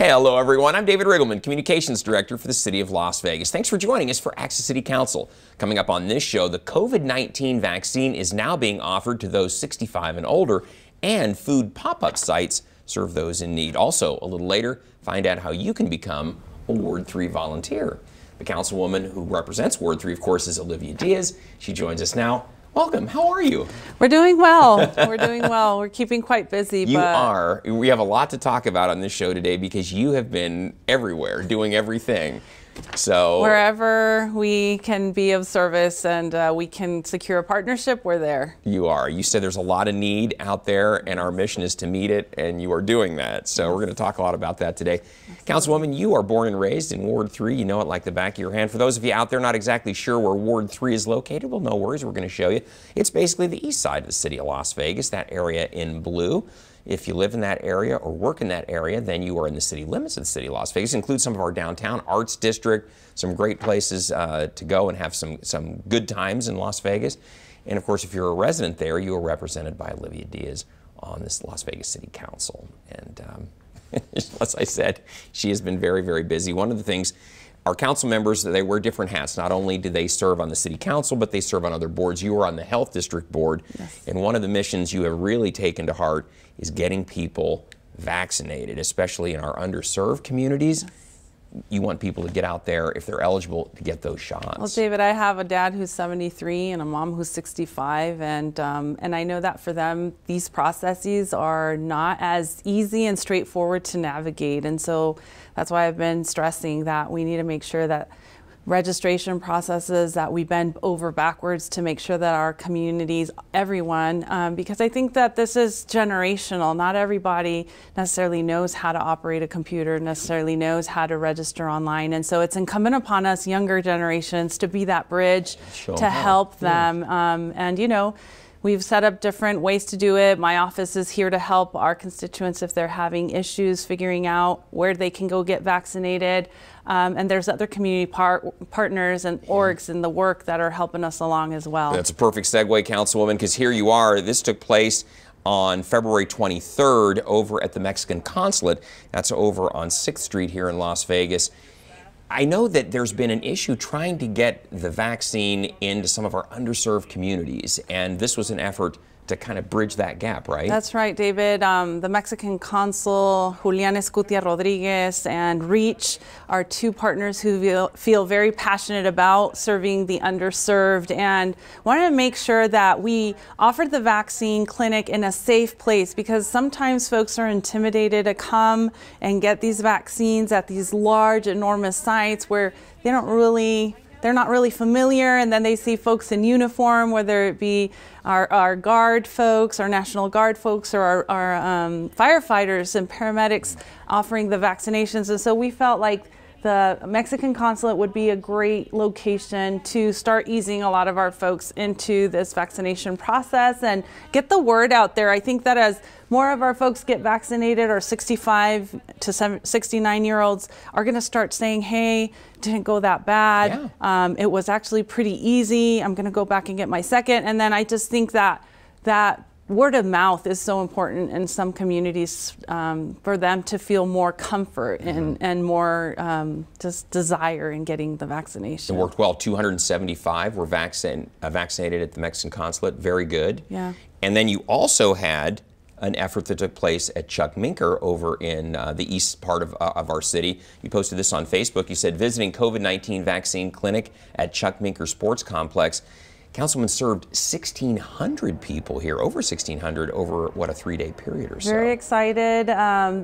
Hey, hello everyone. I'm David Riggleman, Communications Director for the City of Las Vegas. Thanks for joining us for Access City Council. Coming up on this show, the COVID-19 vaccine is now being offered to those 65 and older, and food pop-up sites serve those in need. Also, a little later, find out how you can become a Ward 3 volunteer. The councilwoman who represents Ward 3, of course, is Olivia Diaz. She joins us now. Welcome. How are you? We're doing well. We're doing well. We're keeping quite busy. You are. We have a lot to talk about on this show today because you have been everywhere, doing everything. So wherever we can be of service and we can secure a partnership, we're there. You are. You said there's a lot of need out there, and our mission is to meet it, and you are doing that. So we're going to talk a lot about that today. Councilwoman, you are born and raised in Ward 3. You know it like the back of your hand. For those of you out there not exactly sure where Ward 3 is located, well, no worries. We're going to show you. It's basically the east side of the city of Las Vegas, that area in blue. If you live in that area or work in that area, then you are in the city limits of the city of Las Vegas. It includes some of our downtown arts district, some great places to go and have some good times in Las Vegas. And of course, if you're a resident there, you are represented by Olivia Diaz on this Las Vegas City Council. And as I said, she has been very, very busy. One of the things, our council members, they wear different hats. Not only do they serve on the city council, but they serve on other boards. You are on the health district board. Yes. And one of the missions you have really taken to heart is getting people vaccinated, especially in our underserved communities. Yes. You want people to get out there, if they're eligible, to get those shots. Well, David, I have a dad who's 73 and a mom who's 65, and I know that for them, these processes are not as easy and straightforward to navigate. And so that's why I've been stressing that we need to make sure that registration processes, that we bend over backwards to make sure that our communities, everyone, because I think that this is generational. Not everybody necessarily knows how to operate a computer, necessarily knows how to register online. And so it's incumbent upon us younger generations to be that bridge to help them. And you know, we've set up different ways to do it. My office is here to help our constituents if they're having issues figuring out where they can go get vaccinated. And there's other community partners and orgs in the work that are helping us along as well. That's a perfect segue, Councilwoman, because here you are. This took place on February 23rd over at the Mexican Consulate. That's over on 6th Street here in Las Vegas. I know that there's been an issue trying to get the vaccine into some of our underserved communities, and this was an effort to kind of bridge that gap, right? That's right, David. The Mexican consul, Julian Escutia Rodriguez, and REACH are two partners who feel very passionate about serving the underserved and wanted to make sure that we offered the vaccine clinic in a safe place, because sometimes folks are intimidated to come and get these vaccines at these large, enormous sites where they're not really familiar, and then they see folks in uniform, whether it be our Guard folks, our National Guard folks, or our firefighters and paramedics offering the vaccinations. And so we felt like the Mexican Consulate would be a great location to start easing a lot of our folks into this vaccination process and get the word out there. I think that as more of our folks get vaccinated, our 65 to 69-year-olds are going to start saying, hey, didn't go that bad. Yeah. It was actually pretty easy. I'm going to go back and get my second. And then I just think that word of mouth is so important in some communities for them to feel more comfort and more just desire in getting the vaccination. It worked well. 275 were vaccinated at the Mexican Consulate. Very good. Yeah. And then you also had an effort that took place at Chuck Minker over in the east part of our city. You posted this on Facebook. You said, visiting COVID-19 vaccine clinic at Chuck Minker Sports Complex. Councilman served 1,600 people here, over 1,600 over, what, a 3-day period or so. Very excited.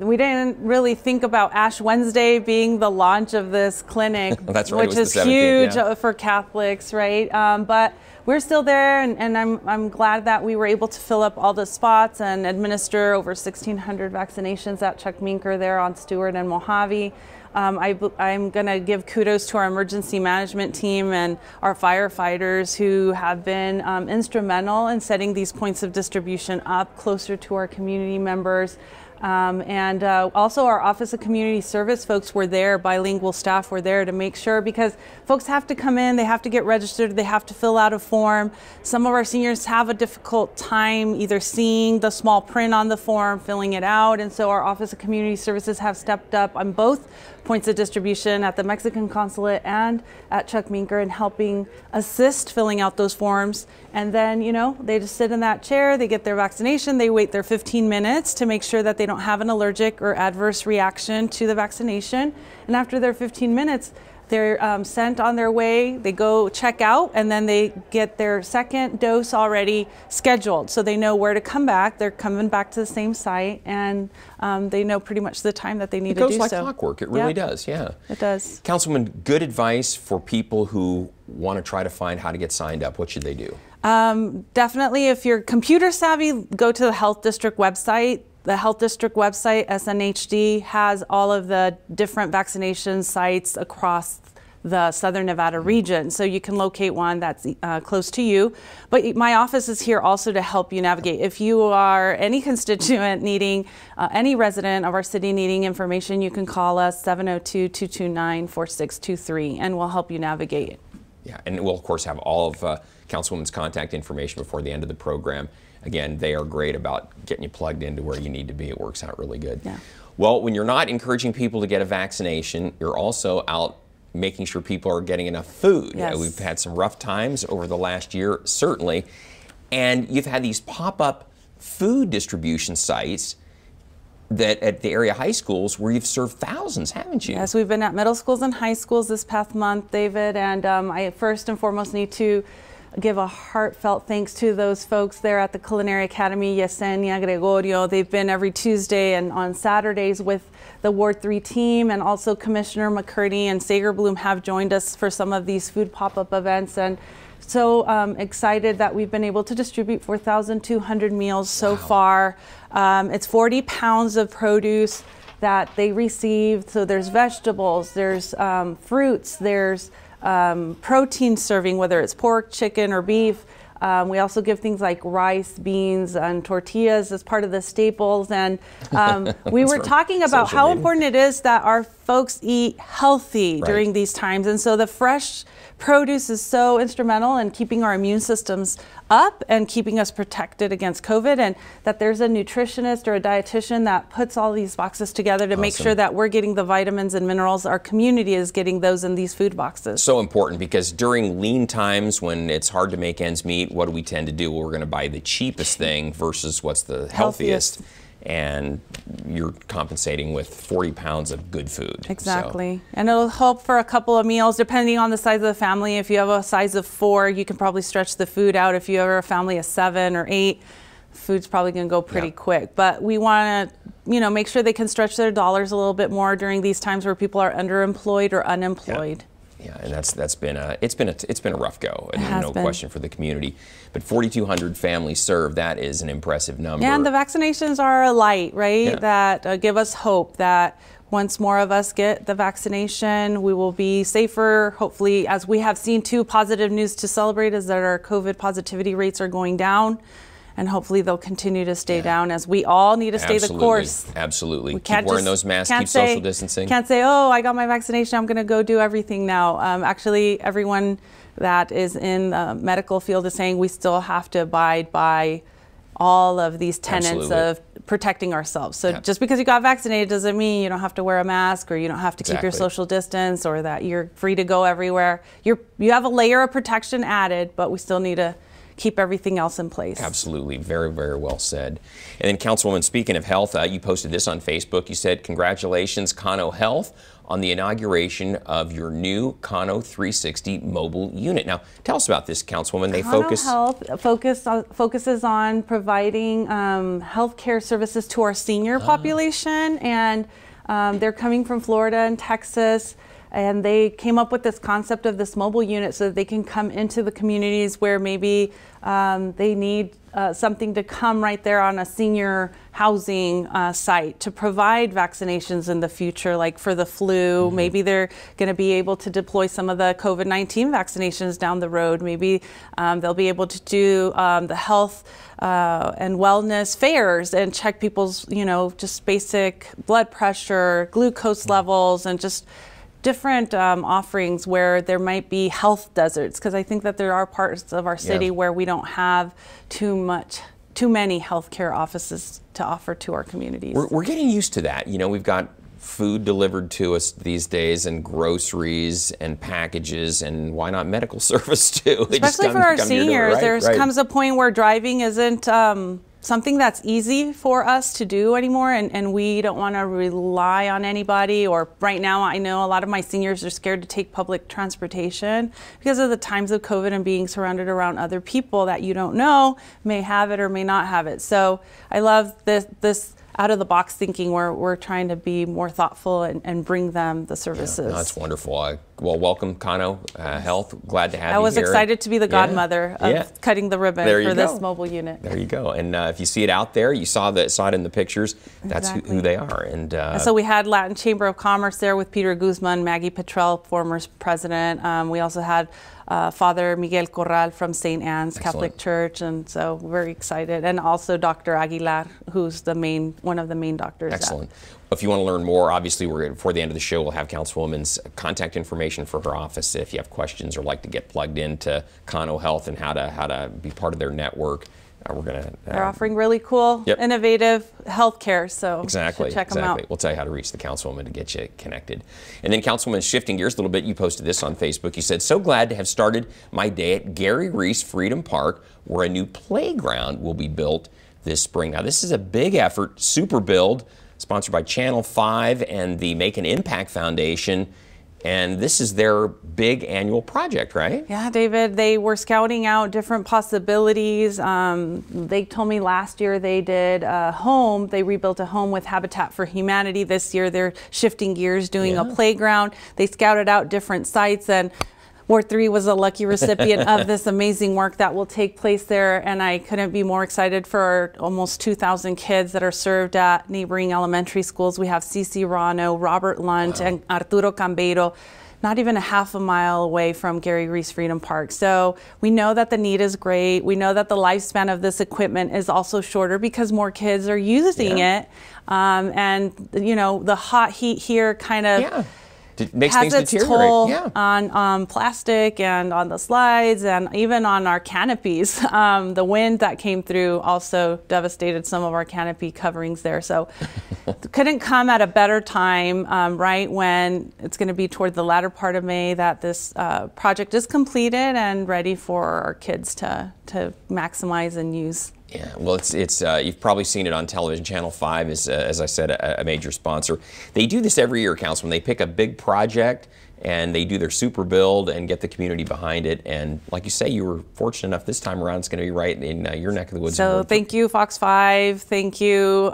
We didn't really think about Ash Wednesday being the launch of this clinic, That's right, which is huge for Catholics, right? But we're still there, and I'm glad that we were able to fill up all the spots and administer over 1,600 vaccinations at Chuck Minker there on Stewart and Mojave. I'm going to give kudos to our emergency management team and our firefighters who have been instrumental in setting these points of distribution up closer to our community members. Also our Office of Community Service folks were there, bilingual staff were there to make sure, because folks have to come in, they have to get registered, they have to fill out a form. Some of our seniors have a difficult time either seeing the small print on the form, filling it out, and so our Office of Community Services have stepped up on both points of distribution at the Mexican consulate and at Chuck Minker in helping assist filling out those forms. And then, you know, they just sit in that chair, they get their vaccination, they wait their 15 minutes to make sure that they don't have an allergic or adverse reaction to the vaccination. And after their 15 minutes, they're sent on their way, they go check out, and then they get their second dose already scheduled. So they know where to come back. They're coming back to the same site, and they know pretty much the time that they need to do so. It goes like clockwork. It really does, yeah. It does. Councilwoman, good advice for people who want to try to find how to get signed up. What should they do? Definitely, if you're computer savvy, go to the Health District website. The Health District website, SNHD, has all of the different vaccination sites across the Southern Nevada region. So you can locate one that's close to you. But my office is here also to help you navigate. If you are any constituent needing, any resident of our city needing information, you can call us 702-229-4623 and we'll help you navigate. Yeah, and we'll of course have all of Councilwoman's contact information before the end of the program. Again, they are great about getting you plugged into where you need to be. It works out really good. Yeah. Well, when you're not encouraging people to get a vaccination, you're also out making sure people are getting enough food. Yes. We've had some rough times over the last year, certainly. And you've had these pop-up food distribution sites that at the area high schools where you've served thousands, haven't you? Yes, we've been at middle schools and high schools this past month, David, and I first and foremost need to give a heartfelt thanks to those folks there at the Culinary Academy, Yesenia, Gregorio. They've been every Tuesday and on Saturdays with the Ward 3 team, and also Commissioner McCurdy and Sagerbloom have joined us for some of these food pop-up events. And so excited that we've been able to distribute 4,200 meals so far. It's 40 pounds of produce that they received. So there's vegetables, there's fruits, there's protein serving, whether it's pork, chicken, or beef. We also give things like rice, beans, and tortillas as part of the staples. And we were talking about how important it is that our folks eat healthy during these times. And so the fresh produce is so instrumental in keeping our immune systems up and keeping us protected against COVID, and that there's a nutritionist or a dietitian that puts all these boxes together to make sure that we're getting the vitamins and minerals. Our community is getting those in these food boxes. So important, because during lean times when it's hard to make ends meet, what do we tend to do? Well, we're going to buy the cheapest thing versus what's the healthiest. And you're compensating with 40 pounds of good food. Exactly. So. And it'll help for a couple of meals, depending on the size of the family. If you have a size of 4, you can probably stretch the food out. If you have a family of 7 or 8, food's probably going to go pretty quick. But we want to, you know, make sure they can stretch their dollars a little bit more during these times where people are underemployed or unemployed. Yeah, and that's been a rough go, and no question for the community. But 4,200 families served, that is an impressive number. Yeah, and the vaccinations are a light, right? That give us hope that once more of us get the vaccination, we will be safer. Hopefully, as we have seen too, positive news to celebrate is that our COVID positivity rates are going down. And hopefully they'll continue to stay down, as we all need to stay the course. Absolutely. Keep wearing those masks, keep social distancing. Can't say, oh, I got my vaccination, I'm going to go do everything now. Actually, everyone that is in the medical field is saying we still have to abide by all of these tenets of protecting ourselves. So just because you got vaccinated doesn't mean you don't have to wear a mask, or you don't have to keep your social distance, or that you're free to go everywhere. You have a layer of protection added, but we still need to keep everything else in place. Absolutely. Very, very well said. And then, Councilwoman, speaking of health, you posted this on Facebook. You said, congratulations, Kano Health, on the inauguration of your new Kano 360 mobile unit. Now, tell us about this, Councilwoman. They Kano Health focuses on providing health care services to our senior population, and they're coming from Florida and Texas. And they came up with this concept of this mobile unit so that they can come into the communities where maybe they need something to come right there on a senior housing site to provide vaccinations in the future, like for the flu. Maybe they're going to be able to deploy some of the COVID-19 vaccinations down the road. Maybe they'll be able to do the health and wellness fairs and check people's, just basic blood pressure, glucose levels, and just different offerings where there might be health deserts, because I think that there are parts of our city where we don't have too many healthcare offices to offer to our communities. We're getting used to that. We've got food delivered to us these days, and groceries and packages, and why not medical service too? Especially for our seniors, there comes a point where driving isn't something that's easy for us to do anymore, and we don't want to rely on anybody. Or right now, I know a lot of my seniors are scared to take public transportation because of the times of COVID and being surrounded around other people that you don't know may have it or may not have it. So I love this out-of-the-box thinking where we're trying to be more thoughtful and bring them the services. Yeah, that's wonderful. Well, welcome, Kano Health. Glad to have you here. I was excited to be the godmother of cutting the ribbon for this mobile unit. There you go. And if you see it out there, you saw it in the pictures, that's who they are. And so we had Latin Chamber of Commerce there with Peter Guzman, Maggie Petrell, former president. We also had Father Miguel Corral from St. Anne's Catholic Church, and so we're very excited. And also Dr. Aguilar, who's one of the main doctors. Excellent. If you want to learn more, obviously, before the end of the show, we'll have Councilwoman's contact information for her office if you have questions or like to get plugged into Kano Health and how to be part of their network. They're offering really cool, innovative healthcare, so check them out. We'll tell you how to reach the Councilwoman to get you connected. And then, Councilwoman, shifting gears a little bit, you posted this on Facebook. You said, "So glad to have started my day at Gary Reese Freedom Park, where a new playground will be built this spring." Now, this is a big effort, SUPERBUILD, sponsored by Channel 5 and the Make an Impact Foundation. And this is their big annual project, right? Yeah, David, they were scouting out different possibilities. They told me last year they did a home. They rebuilt a home with Habitat for Humanity. This year they're shifting gears, doing a playground. They scouted out different sites, and Ward 3 was a lucky recipient of this amazing work that will take place there, and I couldn't be more excited for our almost 2,000 kids that are served at neighboring elementary schools. We have Cici Rano, Robert Lunt, and Arturo Cambeiro, not even a half a mile away from Gary Reese Freedom Park. So we know that the need is great. We know that the lifespan of this equipment is also shorter because more kids are using it. And, the hot heat here kind of it makes has things its toll on plastic and on the slides and even on our canopies. The wind that came through also devastated some of our canopy coverings there. So couldn't come at a better time, right when it's going to be toward the latter part of May that this project is completed and ready for our kids to maximize and use. Yeah, well, it's you've probably seen it on television. Channel 5 is, as I said, a major sponsor. They do this every year, Councilman. They pick a big project and they do their SUPERBUILD and get the community behind it. And like you say, you were fortunate enough this time around. It's going to be right in your neck of the woods. So thank you, Fox 5. Thank you,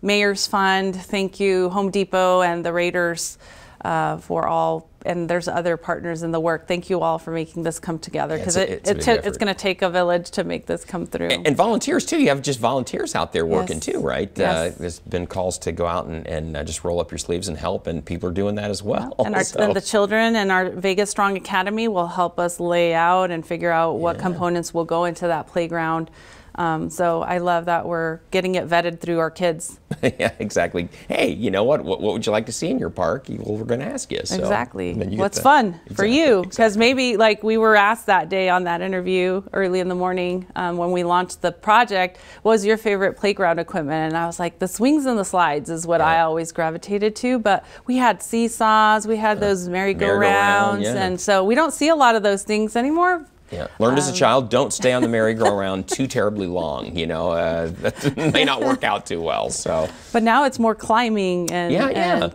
Mayor's Fund. Thank you, Home Depot and the Raiders for all. And there's other partners in the work. Thank you all for making this come together, because it's going to take a village to make this come through. And volunteers too. You have just volunteers out there working too, right? There's been calls to go out and just roll up your sleeves and help, and people are doing that as well. And, and the children in our Vegas Strong Academy will help us lay out and figure out what components will go into that playground. So I love that we're getting it vetted through our kids. Yeah, exactly. Hey, you know what would you like to see in your park? Well, we're going to ask you. So exactly. What's fun for you? Because maybe, like we were asked that day on that interview early in the morning when we launched the project, what was your favorite playground equipment? And I was like, the swings and the slides is what I always gravitated to. But we had seesaws, we had those merry-go-rounds, and so we don't see a lot of those things anymore. Yeah, learned as a child, don't stay on the merry-go-round too terribly long. That may not work out too well. So, but now it's more climbing and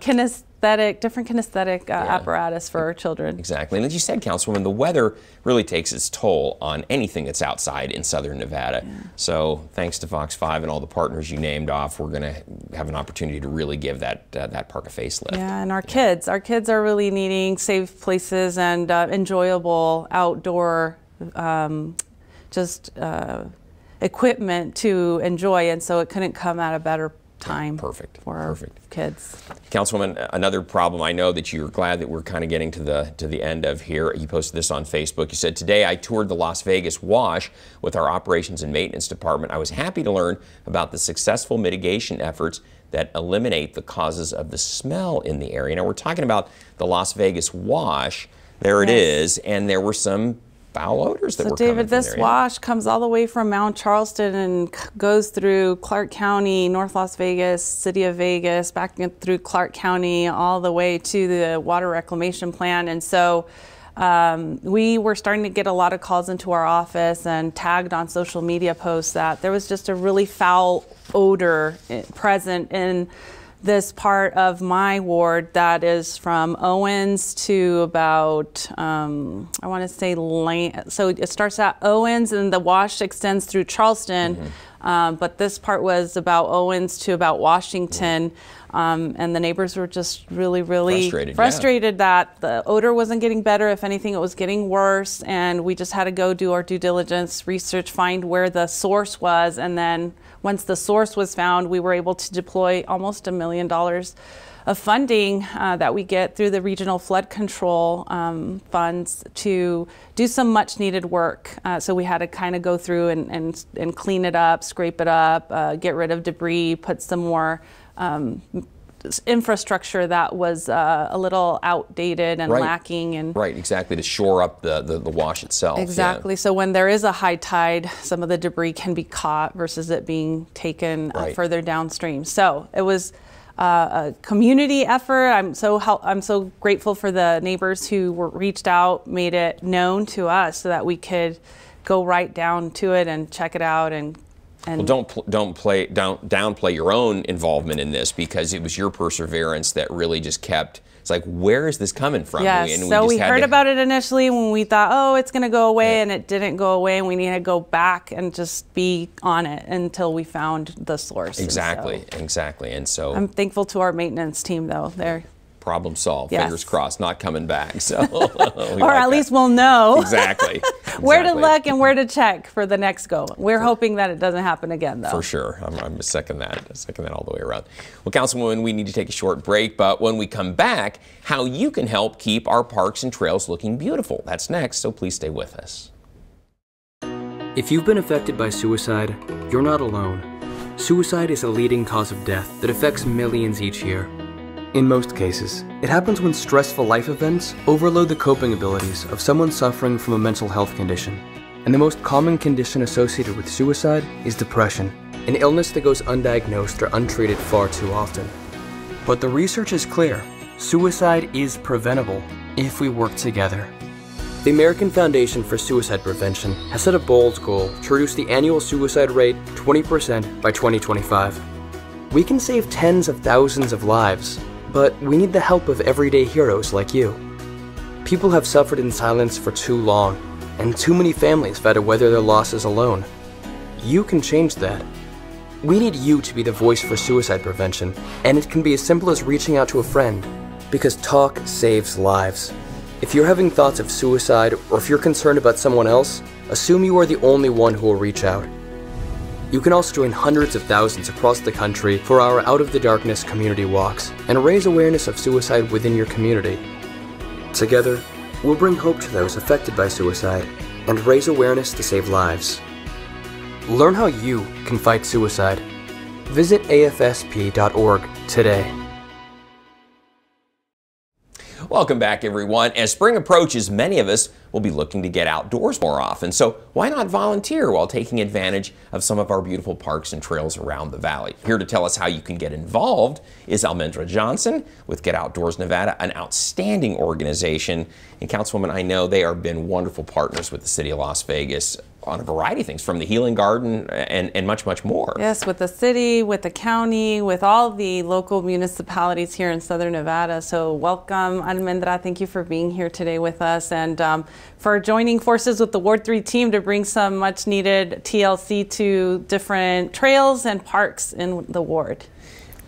different kinesthetic apparatus for our children. Exactly. And as you said, Councilwoman, the weather really takes its toll on anything that's outside in southern Nevada. Yeah. So thanks to Fox 5 and all the partners you named off, we're going to have an opportunity to really give that park a facelift. Yeah, and our kids are really needing safe places and enjoyable outdoor equipment to enjoy, and so it couldn't come at a better time. Perfect. For our kids. Councilwoman, another problem I know that you're glad that we're kind of getting to the end of here. You posted this on Facebook. You said, today I toured the Las Vegas Wash with our operations and maintenance department. I was happy to learn about the successful mitigation efforts that eliminate the causes of the smell in the area. Now we're talking about the Las Vegas Wash. There it is, and there were some foul odors that were coming from there. So David, this wash comes all the way from Mount Charleston and goes through Clark County, North Las Vegas, City of Vegas, back through Clark County, all the way to the water reclamation plant. And so we were starting to get a lot of calls into our office and tagged on social media posts that there was just a really foul odor present in this part of my ward that is from Owens to about, I want to say, so it starts at Owens and the wash extends through Charleston, but this part was about Owens to about Washington, and the neighbors were just really frustrated that the odor wasn't getting better. If anything, it was getting worse, and we just had to go do our due diligence, research, find where the source was, and then once the source was found, we were able to deploy almost $1 million of funding that we get through the regional flood control funds to do some much needed work. So we had to kind of go through and clean it up, scrape it up, get rid of debris, put some more infrastructure that was a little outdated and lacking. And exactly, to shore up the wash itself. Exactly. So when there is a high tide, some of the debris can be caught versus it being taken further downstream. So it was a community effort. I'm so grateful for the neighbors who reached out, made it known to us so that we could go right down to it and check it out. And well, don't downplay your own involvement in this, because it was your perseverance that really just kept. It's like, where is this coming from? Yes. So we heard about it initially when we thought, oh, it's going to go away, and it didn't go away, and we need to go back and just be on it until we found the source. Exactly. And so I'm thankful to our maintenance team, though. They're problem solved. Yes. Fingers crossed, not coming back. So, or at least we'll know exactly where to look and where to check for the next go. We're hoping that it doesn't happen again, though. For sure, I'm second that. All the way around. Well, Councilwoman, we need to take a short break, but when we come back, how you can help keep our parks and trails looking beautiful. That's next. So please stay with us. If you've been affected by suicide, you're not alone. Suicide is a leading cause of death that affects millions each year. In most cases, it happens when stressful life events overload the coping abilities of someone suffering from a mental health condition. And the most common condition associated with suicide is depression, an illness that goes undiagnosed or untreated far too often. But the research is clear. Suicide is preventable if we work together. The American Foundation for Suicide Prevention has set a bold goal to reduce the annual suicide rate 20% by 2025. We can save tens of thousands of lives, but we need the help of everyday heroes like you. People have suffered in silence for too long, and too many families have had to weather their losses alone. You can change that. We need you to be the voice for suicide prevention, and it can be as simple as reaching out to a friend, because talk saves lives. If you're having thoughts of suicide, or if you're concerned about someone else, assume you are the only one who will reach out. You can also join hundreds of thousands across the country for our Out of the Darkness community walks and raise awareness of suicide within your community. Together, we'll bring hope to those affected by suicide and raise awareness to save lives. Learn how you can fight suicide. Visit afsp.org today. Welcome back, everyone. As spring approaches, many of us will be looking to get outdoors more often. So why not volunteer while taking advantage of some of our beautiful parks and trails around the valley? Here to tell us how you can get involved is Almendra Johnson with Get Outdoors Nevada, an outstanding organization. And Councilwoman, I know they have been wonderful partners with the City of Las Vegas on a variety of things, from the Healing Garden and much, much more. Yes, with the city, with the county, with all the local municipalities here in Southern Nevada. So welcome, Almendra. Thank you for being here today with us and for joining forces with the Ward 3 team to bring some much needed TLC to different trails and parks in the ward.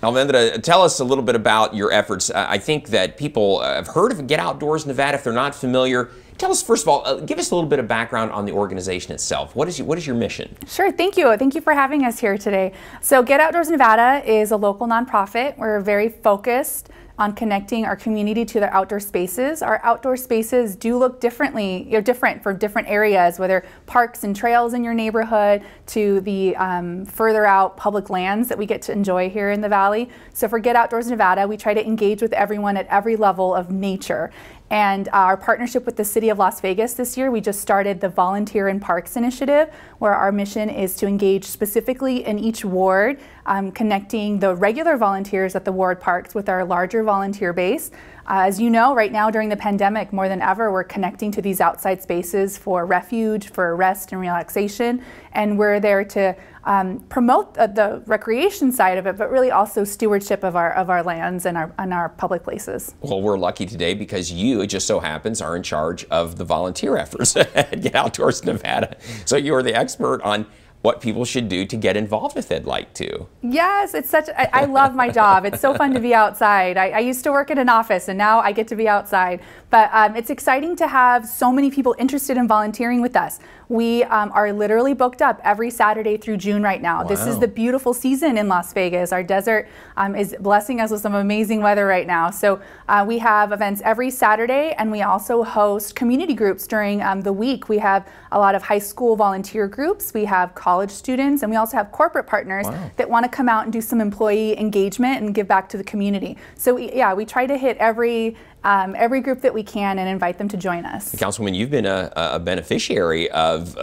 Almendra, tell us a little bit about your efforts. I think that people have heard of Get Outdoors Nevada if they're not familiar. Tell us, first of all, give us a little bit of background on the organization itself. What is your mission? Sure, thank you. Thank you for having us here today. So Get Outdoors Nevada is a local nonprofit. We're very focused on connecting our community to their outdoor spaces. Our outdoor spaces do look different for different areas, whether parks and trails in your neighborhood to the further out public lands that we get to enjoy here in the valley. So for Get Outdoors Nevada, we try to engage with everyone at every level of nature. And our partnership with the City of Las Vegas this year, we just started the Volunteer in Parks initiative, where our mission is to engage specifically in each ward, connecting the regular volunteers at the ward parks with our larger volunteer base. As you know, right now during the pandemic, more than ever, we're connecting to these outside spaces for refuge, for rest and relaxation, and we're there to promote the recreation side of it, but really also stewardship of our lands and our public places. Well, we're lucky today because you, it just so happens, are in charge of the volunteer efforts at Get Outdoors Nevada. So you are the expert on what people should do to get involved if they'd like to. Yes, it's I love my job. It's so fun to be outside. I used to work in an office and now I get to be outside. But it's exciting to have so many people interested in volunteering with us. We are literally booked up every Saturday through June right now. Wow. This is the beautiful season in Las Vegas. Our desert is blessing us with some amazing weather right now. So we have events every Saturday, and we also host community groups during the week. We have a lot of high school volunteer groups. We have college students, and we also have corporate partners that want to come out and do some employee engagement and give back to the community. So we try to hit every group that we can and invite them to join us. Councilwoman, you've been a beneficiary of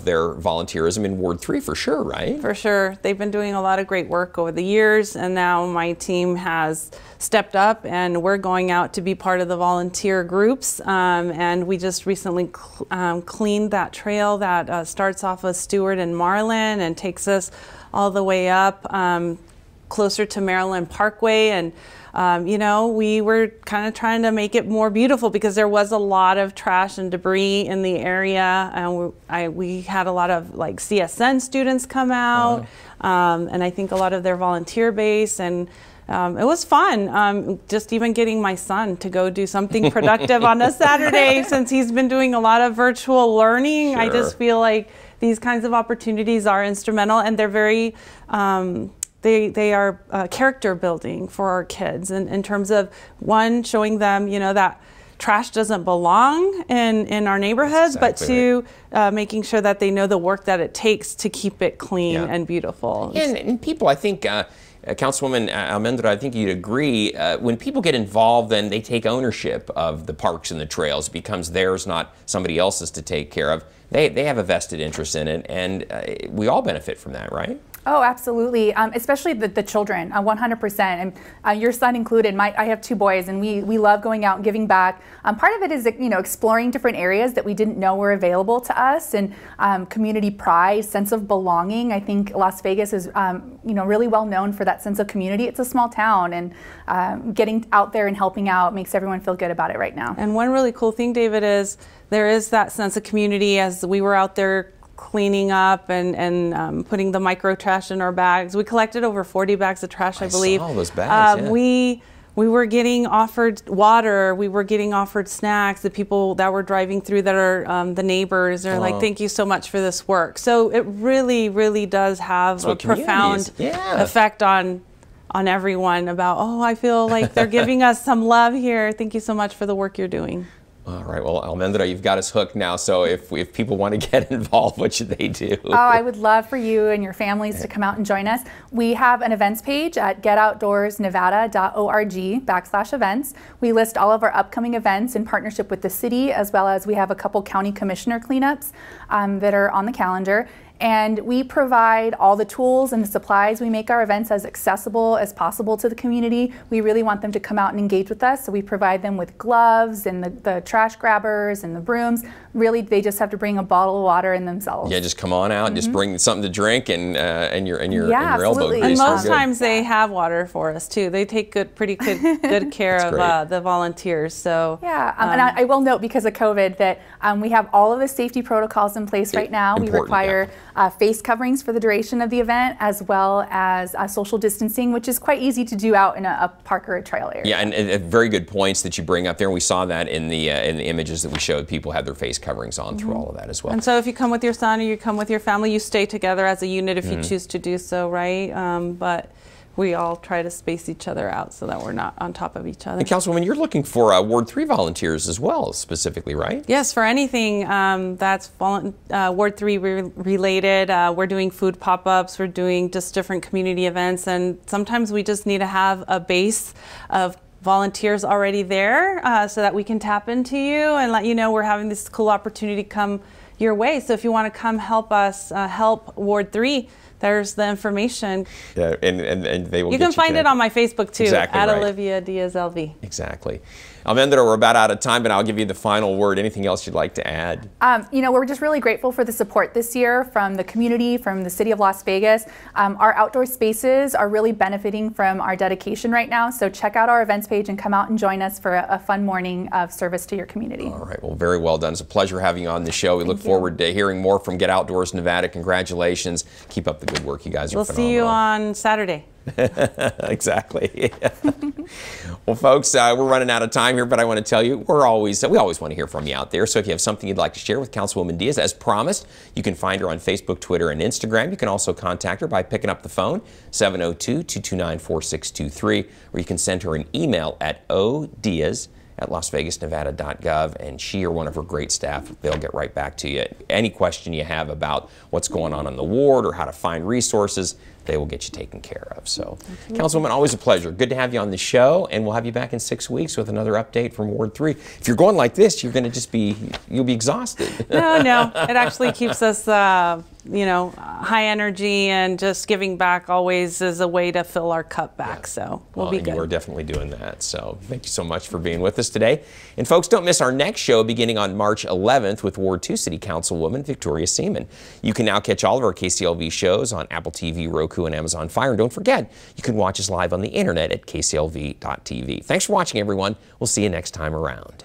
their volunteerism in Ward 3 for sure, right? For sure. They've been doing a lot of great work over the years, and now my team has stepped up and we're going out to be part of the volunteer groups. And we just recently cleaned that trail that starts off of Stewart and Marlin and takes us all the way up closer to Maryland Parkway. And you know, we were kind of trying to make it more beautiful because there was a lot of trash and debris in the area, and we had a lot of like CSN students come out, and I think a lot of their volunteer base, and it was fun. Just even getting my son to go do something productive on a Saturday since he's been doing a lot of virtual learning. Sure. I just feel like these kinds of opportunities are instrumental, and they're very they are character building for our kids, and in terms of, one, showing them, you know, that trash doesn't belong in our neighborhoods, but two, making sure that they know the work that it takes to keep it clean and beautiful. And people, I think, Councilwoman Almendra, I think you'd agree, when people get involved, then they take ownership of the parks and the trails. It becomes theirs, not somebody else's to take care of. They have a vested interest in it, and we all benefit from that, right? Oh, absolutely, especially the children, 100%, and your son included. I have two boys, and we love going out and giving back. Part of it is, you know, exploring different areas that we didn't know were available to us, and community pride, sense of belonging. I think Las Vegas is, you know, really well known for that sense of community. It's a small town, and getting out there and helping out makes everyone feel good about it right now. And one really cool thing, David, is there is that sense of community as we were out there cleaning up and putting the micro trash in our bags. We collected over 40 bags of trash, I believe. Saw those bags, we were getting offered water, we were getting offered snacks. The people that were driving through that are the neighbors are like, thank you so much for this work. So it really, really does have a profound effect on everyone about, oh, I feel like they're giving us some love here. Thank you so much for the work you're doing. All right, well, Almendra, you've got us hooked now, so if people want to get involved, what should they do? Oh, I would love for you and your families to come out and join us. We have an events page at getoutdoorsnevada.org/events. We list all of our upcoming events in partnership with the city, as well as we have a couple county commissioner cleanups that are on the calendar. And we provide all the tools and the supplies. We make our events as accessible as possible to the community. We really want them to come out and engage with us, so we provide them with gloves and the trash grabbers and the brooms. Really, they just have to bring a bottle of water in themselves. Yeah, just come on out, just bring something to drink and your elbow grease. And most times they have water for us too. They take pretty good care of the volunteers. So yeah, and I will note, because of COVID, that we have all of the safety protocols in place right now. We require face coverings for the duration of the event, as well as social distancing, which is quite easy to do out in a park or a trail area. Yeah, and very good points that you bring up there. We saw that in the images that we showed. People had their face coverings on through all of that as well. And so if you come with your son or you come with your family, you stay together as a unit if you choose to do so, right? But we all try to space each other out so that we're not on top of each other. And Councilwoman, you're looking for Ward 3 volunteers as well, specifically, right? Yes, for anything that's Ward 3 related. We're doing food pop-ups, we're doing just different community events, and sometimes we just need to have a base of volunteers already there so that we can tap into you and let you know we're having this cool opportunity come your way. So if you want to come help us help Ward 3, there's the information. Yeah, and they will. You can find it on my Facebook too, exactly at right. Olivia Diaz LV. Exactly. Almendra, we're about out of time, but I'll give you the final word. Anything else you'd like to add? You know, we're just really grateful for the support this year from the community, from the city of Las Vegas. Our outdoor spaces are really benefiting from our dedication right now. So check out our events page and come out and join us for a fun morning of service to your community. All right. Well, very well done. It's a pleasure having you on the show. We look forward to hearing more from Get Outdoors Nevada. Congratulations. Keep up the good work. You guys are phenomenal. We'll see you on Saturday. Exactly. Well, folks, we're running out of time here, but I want to tell you, we always want to hear from you out there. So if you have something you'd like to share with Councilwoman Diaz, as promised, you can find her on Facebook, Twitter, and Instagram. You can also contact her by picking up the phone, 702-229-4623, or you can send her an email at odiaz@lasvegasnevada.gov, and she or one of her great staff, they'll get right back to you. Any question you have about what's going on in the ward or how to find resources, they will get you taken care of. So, Councilwoman, always a pleasure. Good to have you on the show, and we'll have you back in 6 weeks with another update from Ward 3. If you're going like this, you're going to just you'll be exhausted. No, it actually keeps us, you know, high energy, and just giving back always is a way to fill our cup back. Yeah. So we'll be good. You are definitely doing that. So thank you so much for being with us today. And folks, don't miss our next show beginning on March 11th with Ward 2 City Councilwoman Victoria Seaman. You can now catch all of our KCLV shows on Apple TV, Roku, and Amazon Fire. And don't forget, you can watch us live on the internet at kclv.tv. Thanks for watching, everyone. We'll see you next time around.